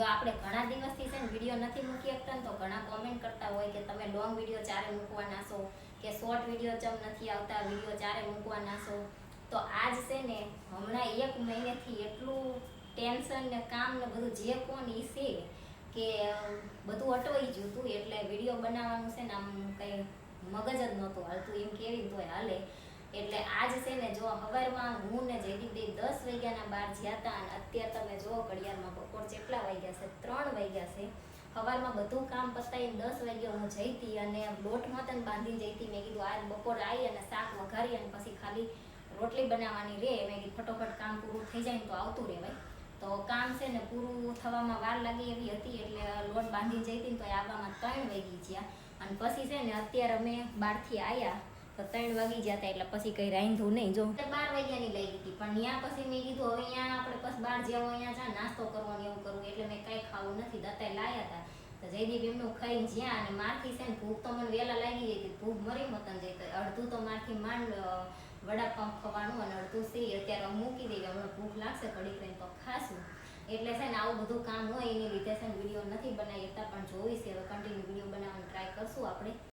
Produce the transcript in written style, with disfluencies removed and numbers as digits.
તો આપણે ઘણા દિવસથી છે ને વિડીયો નથી મૂકી શકતા ને તો ઘણા કોમેન્ટ કરતા હોય કે તમે લોંગ વિડીયો ચારે મૂકવાના છો કે શોર્ટ વિડીયો ચમ નથી આવતા, વિડીયો ચારે મૂકવાના છો. તો આજ છે ને હમણાં 1 મહિનેથી એટલું ટેન્શન ને કામ ને બધું જે કોણ ઈ છે કે બધું અટવાઈ ગયું હતું. એટલે વિડીયો બનાવવાનું છે ને આમ કંઈ મગજ જ નહોતું હાલતું, એમ કેવી તોય હાલે. એટલે આજ છે ને જો સવારમાં હું ને જયદીપ 10 વાગ્યાના બહાર ગયા હતા અને અત્યારે તમે જો ઘડિયાળમાં બપોર કેટલા વાગ્યા છે, 3 વાગ્યા છે. સવારમાં બધું કામ પતાવીને 10 વાગ્યા હું જઈ હતી અને લોટમાં તને બાંધીને જઈ હતી. મેં કીધું આ બપોર આવી અને શાક વઘારી અને પછી ખાલી રોટલી બનાવવાની રહે. મેં કીધું ફટોફટ કામ પૂરું થઈ જાય ને તો આવતું રહેવાય. તો કામ છે ને પૂરું થવામાં વાર લાગી એવી હતી એટલે લોટ બાંધીને જઈ હતી ને તો આવવામાં 3 વાગી ગયા. અને પછી છે ને અત્યારે અમે બહારથી આવ્યા તો 3 વાગી ગયા હતા એટલે પછી કંઈ રાંધ્યું નહીં. જો 12 વાગ્યાની લઈ લીધી પણ ત્યાં પછી મેં કીધું હવે અહીંયા આપણે પછી બહાર જેવો અહીંયા જા નાસ્તો કરવાનો એવું કરવું એટલે મેં કાંઈ ખાવું નથી. દત્તાએ લાયા હતા તો જયદીપ એમનું ખાઈને જ્યાં અને મારથી છે ને ભૂખ તો મને વહેલા લાગી ગઈ હતી. ભૂખ મરી મતન જઈ અડધું તો મારથી માંડ વડાપાઉં ખવાનું અને અડધું છે અત્યારે મૂકી દઈએ. હમણાં ભૂખ લાગશે ઘડીક રહીને તો ખાશું. એટલે છે ને આવું બધું કામ હોય એની લીધે છે ને વિડીયો નથી બનાવી શકતા પણ જોઈશે હવે કન્ટિન્યુ વિડીયો બનાવવાની ટ્રાય કરશું આપણે.